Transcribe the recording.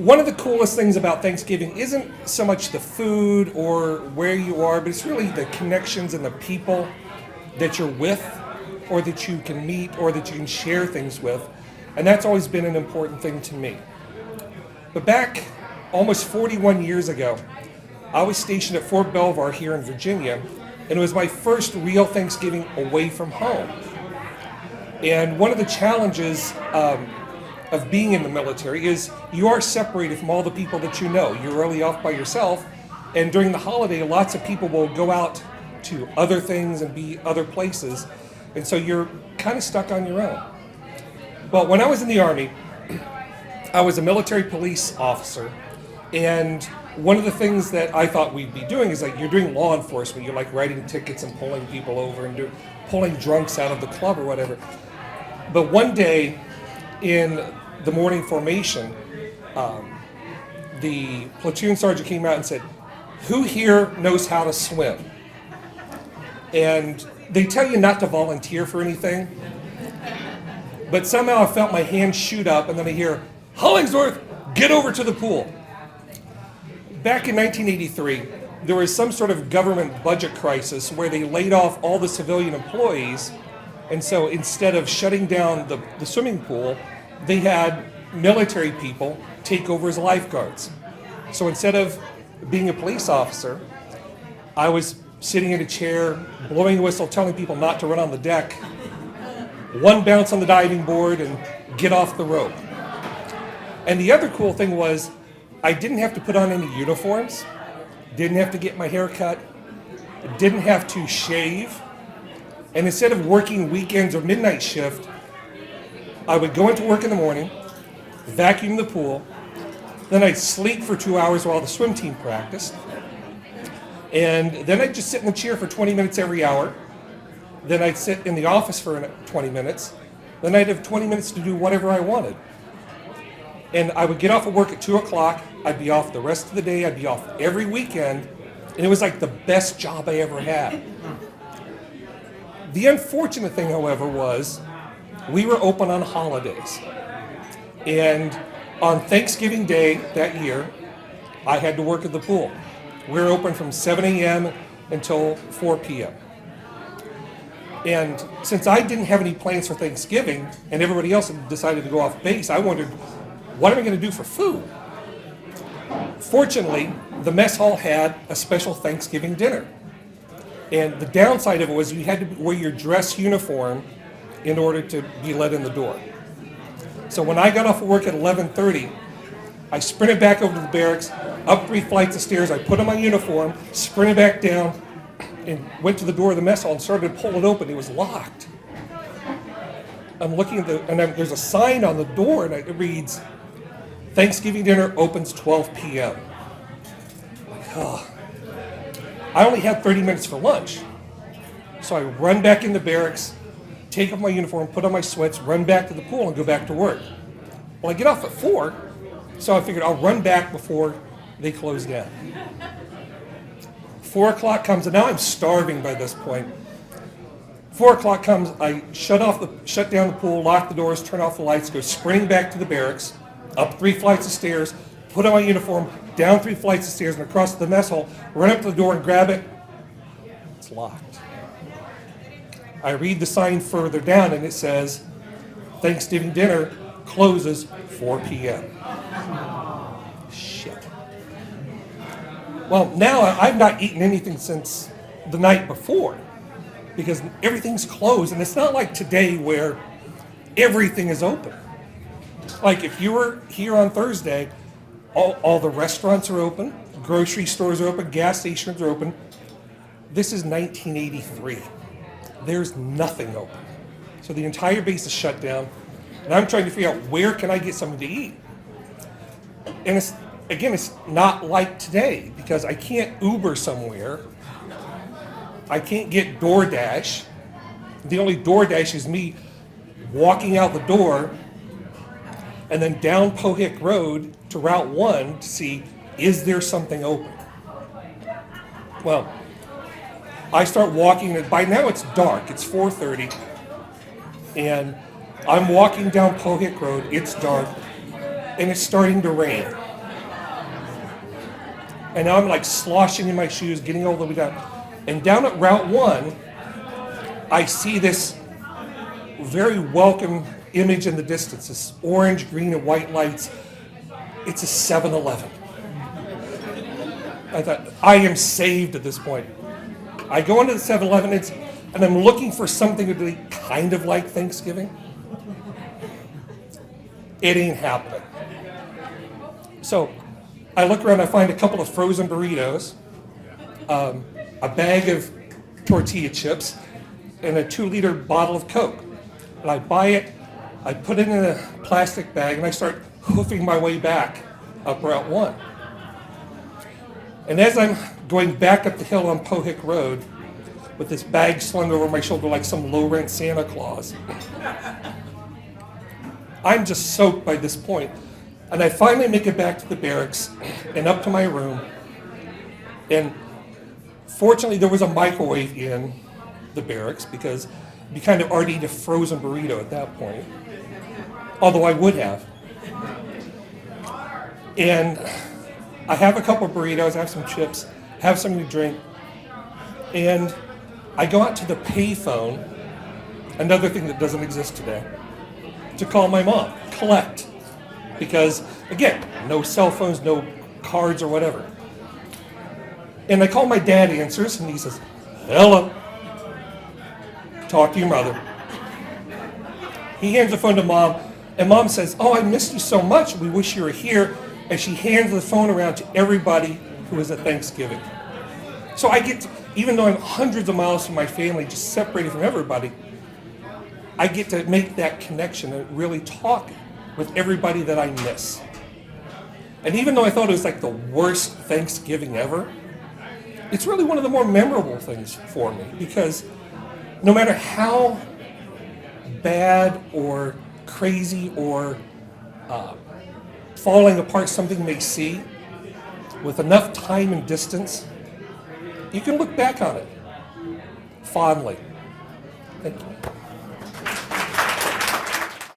one of the coolest things about Thanksgiving isn't so much the food or where you are, but it's really the connections and the people that you're with, or that you can meet, or that you can share things with. And that's always been an important thing to me. But back almost 41 years ago, I was stationed at Fort Belvoir here in Virginia, and it was my first real Thanksgiving away from home. And one of the challenges of being in the military is you are separated from all the people that you know. You're really off by yourself, and during the holiday, lots of people will go out to other things and be other places, and so you're kind of stuck on your own. Well, when I was in the Army, I was a military police officer, and one of the things that I thought we'd be doing is, like, you're doing law enforcement. You're like writing tickets and pulling people over and pulling drunks out of the club or whatever. But one day in the morning formation, the platoon sergeant came out and said, "Who here knows how to swim?" And they tell you not to volunteer for anything, but somehow I felt my hand shoot up, and then I hear, "Hollingsworth, get over to the pool." Back in 1983, there was some sort of government budget crisis where they laid off all the civilian employees, and so instead of shutting down the swimming pool, they had military people take over as lifeguards. So instead of being a police officer, I was sitting in a chair, blowing a whistle, telling people not to run on the deck, one bounce on the diving board, and get off the rope. And the other cool thing was, I didn't have to put on any uniforms, didn't have to get my hair cut, didn't have to shave, and instead of working weekends or midnight shift, I would go into work in the morning, vacuum the pool, then I'd sleep for 2 hours while the swim team practiced, and then I'd just sit in the chair for 20 minutes every hour, then I'd sit in the office for 20 minutes, then I'd have 20 minutes to do whatever I wanted. And I would get off of work at 2 o'clock, I'd be off the rest of the day, I'd be off every weekend, and it was like the best job I ever had. The unfortunate thing, however, was we were open on holidays. And on Thanksgiving Day that year, I had to work at the pool. We were open from 7 a.m. until 4 p.m. And since I didn't have any plans for Thanksgiving, and everybody else had decided to go off base, I wondered, what am I going to do for food? Fortunately, the mess hall had a special Thanksgiving dinner. And the downside of it was you had to wear your dress uniform in order to be let in the door. So when I got off of work at 11:30, I sprinted back over to the barracks, up 3 flights of stairs, I put on my uniform, sprinted back down, and went to the door of the mess hall and started to pull it open. It was locked. I'm looking at there's a sign on the door, and it reads, "Thanksgiving dinner opens 12 p.m. I only had 30 minutes for lunch. So I run back in the barracks, take off my uniform, put on my sweats, run back to the pool, and go back to work. Well, I get off at 4, so I figured I'll run back before they close down. 4 o'clock comes, and now I'm starving by this point. 4 o'clock comes, I shut down the pool, lock the doors, turn off the lights, go sprinting back to the barracks, up 3 flights of stairs, put on my uniform, down 3 flights of stairs, and across the mess hall, run up to the door and grab it. It's locked. I read the sign further down, and it says, "Thanksgiving dinner closes 4 p.m. Shit. Well, now I've not eaten anything since the night before, because everything's closed, and it's not like today where everything is open. Like if you were here on Thursday, all the restaurants are open, grocery stores are open, gas stations are open. This is 1983. There's nothing open. So the entire base is shut down, and I'm trying to figure out where can I get something to eat. And it's not like today, because I can't Uber somewhere. I can't get DoorDash. The only DoorDash is me walking out the door and then down Pohick Road to Route 1 to see, is there something open? Well, I start walking, and by now it's dark, it's 4:30, and I'm walking down Pohick Road, it's dark, and it's starting to rain. And now I'm like sloshing in my shoes, getting all the way down. And down at Route 1, I see this very welcome image in the distance, this orange, green, and white lights. It's a 7-Eleven. I thought, I am saved at this point. I go into the 7-Eleven and I'm looking for something to be kind of like Thanksgiving. It ain't happening. So I look around, I find a couple of frozen burritos, a bag of tortilla chips, and a 2-liter bottle of Coke. And I buy it, I put it in a plastic bag, and I start hoofing my way back up Route 1. And as I'm going back up the hill on Pohick Road, with this bag slung over my shoulder like some low-rent Santa Claus, I'm just soaked by this point. And I finally make it back to the barracks and up to my room. And fortunately, there was a microwave in the barracks because you kind of already eat a frozen burrito at that point. Although I would have. And I have a couple of burritos, I have some chips, have something to drink. And I go out to the payphone, another thing that doesn't exist today, to call my mom, collect. Because, again, no cell phones, no cards or whatever. And I call my dad, answers, and he says, "Hello. Talk to your mother." He hands the phone to Mom, and Mom says, "Oh, I missed you so much. We wish you were here." And she hands the phone around to everybody who was at Thanksgiving. So I get to, even though I'm hundreds of miles from my family, just separated from everybody, I get to make that connection and really talk with everybody that I miss. And even though I thought it was like the worst Thanksgiving ever, it's really one of the more memorable things for me, because no matter how bad or crazy or falling apart something may seem, with enough time and distance, you can look back on it fondly. Thank you.